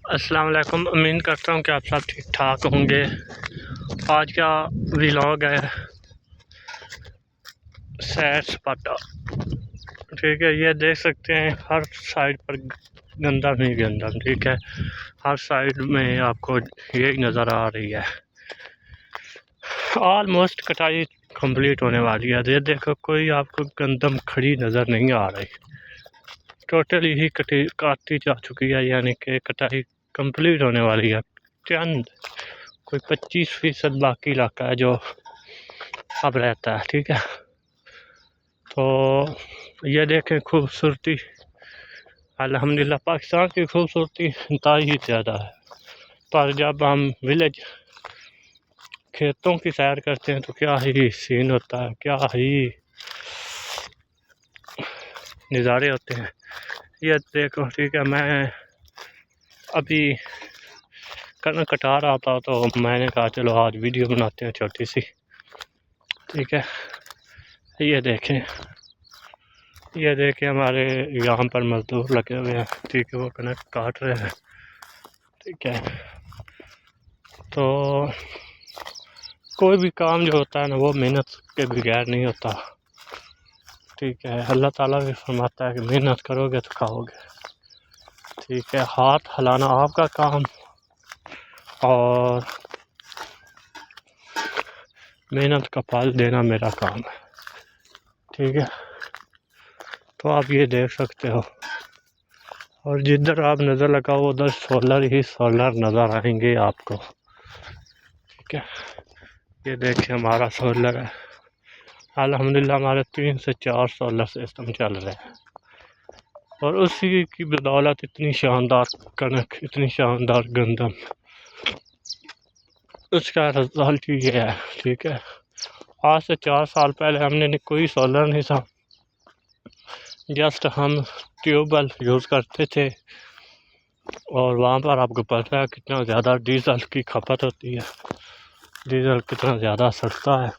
अस्सलाम वालेकुम। उम्मीद करता हूँ कि आप सब ठीक ठाक होंगे। आज का व्लॉग है सैर सपाटा। ठीक है, ये देख सकते हैं हर साइड पर गंदम ही गंदम। ठीक है, हर साइड में आपको यही नज़र आ रही है। ऑलमोस्ट कटाई कंप्लीट होने वाली है। ये देखो, कोई आपको गंदम खड़ी नज़र नहीं आ रही। टोटली ही काटी जा चुकी है, यानी कि कटाई कंप्लीट होने वाली है। चंद कोई 25% बाकी इलाका है जो अब रहता है। ठीक है, तो ये देखें खूबसूरती। अल्हम्दुलिल्लाह पाकिस्तान की खूबसूरती इंतहाई ही ज़्यादा है, पर जब हम विलेज खेतों की सैर करते हैं तो क्या ही सीन होता है, क्या ही नज़ारे होते हैं। ये देखो, ठीक है, मैं अभी कनक कटा रहा था तो मैंने कहा चलो आज वीडियो बनाते हैं छोटी सी। ठीक है, ये देखें हमारे यहाँ पर मजदूर लगे हुए हैं। ठीक है, वो कनक काट रहे हैं। ठीक है, तो कोई भी काम जो होता है ना, वो मेहनत के बगैर नहीं होता। ठीक है, अल्लाह ताला भी फरमाता है कि मेहनत करोगे तो खाओगे। ठीक है, हाथ हिलाना आपका काम और मेहनत का फल देना मेरा काम है। ठीक है, तो आप ये देख सकते हो, और जिधर आप नज़र लगाओ उधर सोलर ही सोलर नज़र आएंगे आपको। ठीक है, ये देखिए हमारा सोलर है। अल्हम्दुलिल्लाह हमारे 3 से 4 सोलर सिस्टम चल रहे हैं, और उसी की बदौलत इतनी शानदार कनक, इतनी शानदार गंदम, उसका रिजल्ट ही ये है। ठीक है, आज से 4 साल पहले हमने कोई सोलर नहीं था, जस्ट हम ट्यूबवेल यूज़ करते थे, और वहाँ पर आपको पता है कितना ज़्यादा डीजल की खपत होती है, डीजल कितना ज़्यादा सस्ता है।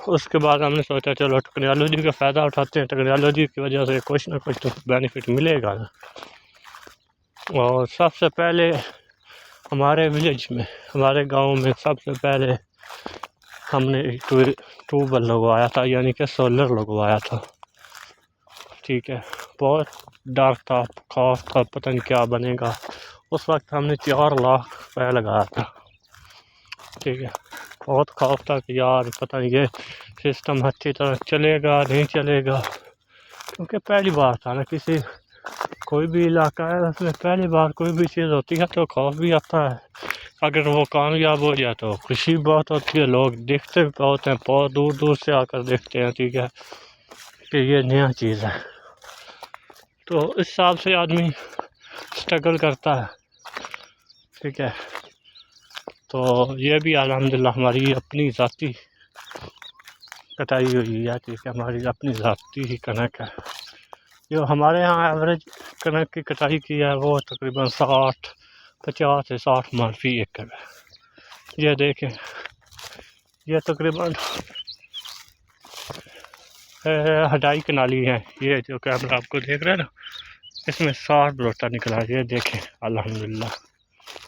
उसके बाद हमने सोचा चलो टेक्नोलॉजी का फ़ायदा उठाते हैं, टेक्नोलॉजी की वजह से कुछ ना कुछ तो बेनिफिट मिलेगा ना। और सबसे पहले हमारे विलेज में, हमारे गांव में सबसे पहले हमने ट्यूबवेल लगवाया था, यानी कि सोलर लगवाया था। ठीक है, बहुत डर था, खौफ था, पता नहीं क्या बनेगा। उस वक्त हमने 4 लाख रुपया लगाया था। ठीक है, बहुत खौफ था कि यार पता नहीं ये सिस्टम अच्छी तरह चलेगा नहीं चलेगा, क्योंकि पहली बार था ना, किसी कोई भी इलाका है उसमें पहली बार कोई भी चीज़ होती है तो खौफ भी आता है। अगर वो कामयाब हो जाए तो खुशी बहुत होती है, लोग देखते भी बहुत हैं, बहुत दूर दूर से आकर देखते हैं। ठीक है, कि ये नया चीज़ है, तो इस हिसाब से आदमी स्ट्रगल करता है। ठीक है, तो ये भी अल्हम्दुलिल्लाह हमारी अपनी ज़ाती कटाई हुई है। ठीक है, हमारी अपनी ज़ाती ही कनक है। जो हमारे यहाँ एवरेज कनक की कटाई की है वो तकरीबन 50 से 60 मन फी एकड़ है। ये देखें, ये तकरीबन 2.5 कनाली है। ये जो कैमरा आपको देख रहे हैं ना, इसमें 60 बरोटा निकला। ये देखें अल्हम्दुलिल्लाह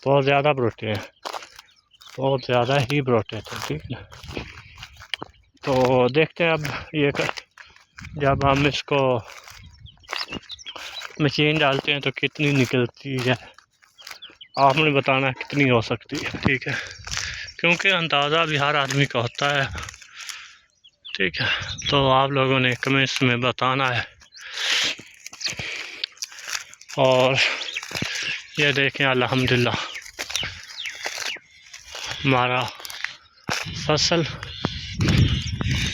बहुत ज़्यादा बरोटे हैं, बहुत ज़्यादा ही बरोटे थे। ठीक है ना, तो देखते हैं अब ये जब हम इसको मशीन डालते हैं तो कितनी निकलती है, आपने बताना है कितनी हो सकती है। ठीक है, क्योंकि अंदाज़ा भी हर आदमी का होता है। ठीक है, तो आप लोगों ने कमेंट्स में बताना है। और ये देखें अल्हम्दुलिल्लाह हमारा फसल।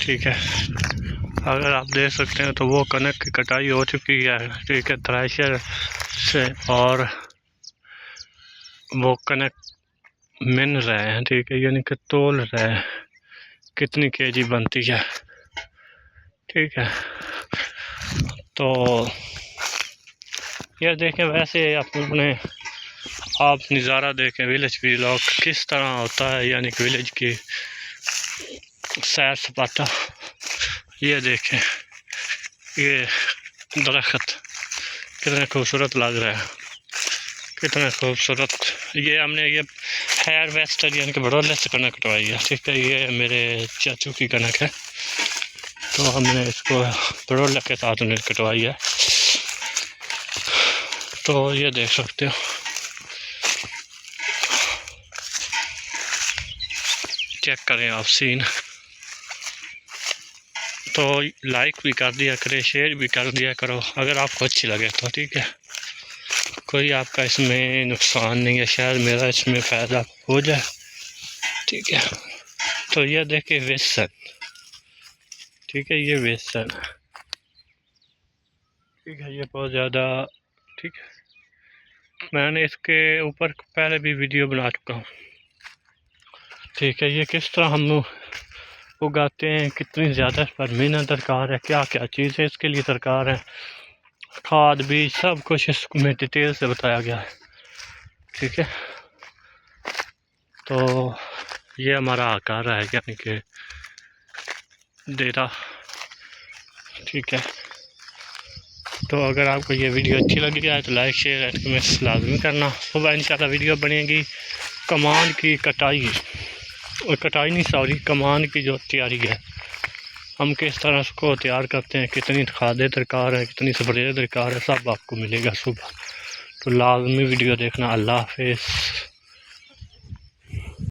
ठीक है, अगर आप देख सकते हैं तो वो कनक की कटाई हो चुकी है। ठीक है, थ्रेशर से, और वो कनक मिन रहे हैं। ठीक है, यानी कि तोल रहे हैं कितनी केजी बनती है। ठीक है, तो ये देखें, वैसे अपने आप नज़ारा देखें विलेज व्लॉग किस तरह होता है, यानी कि विलेज की सैर सपाटा। ये देखें, ये दरख्त कितने खूबसूरत लग रहा है। कितना खूबसूरत। ये हमने ये हेयर वेस्टर यानी कि बड़ौले से कनक कटवाई है, ठीक है। ये मेरे चाचू की कनक है, तो हमने इसको बड़ौले के साथ हमने कटवाई है। तो ये देख सकते हो, चेक करें आप सीन। तो लाइक भी कर दिया करें, शेयर भी कर दिया करो अगर आपको अच्छी लगे तो, ठीक है। कोई आपका इसमें नुकसान नहीं है, शायद मेरा इसमें फ़ायदा हो जाए, ठीक है। तो ये देखिए वेसन, ठीक है, ये वेसन, ठीक है, ये बहुत ज़्यादा, ठीक है। मैंने इसके ऊपर पहले भी वीडियो बना चुका हूँ, ठीक है। ये किस तरह हम उगाते हैं, कितनी ज़्यादा इस पर मेहनत दरकार है, क्या क्या चीज़ें इसके लिए दरकार है, खाद बीज सब कुछ इसमें डिटेल से बताया गया है, ठीक है। तो ये हमारा आकार है यानी कि डेरा, ठीक है। तो अगर आपको ये वीडियो अच्छी लगी है तो लाइक शेयर एंड कमेंट्स लाजमी करना। सुबह इंशाल्लाह वीडियो बनेगी कमान की कटाई, और कटाई नहीं सॉरी, कमान की जो तैयारी है, हम किस तरह उसको तैयार करते हैं, कितनी खादें दरकार है, कितनी स्प्रे दरकार है, सब आपको मिलेगा सुबह। तो लाजमी वीडियो देखना। अल्लाह हाफिज़।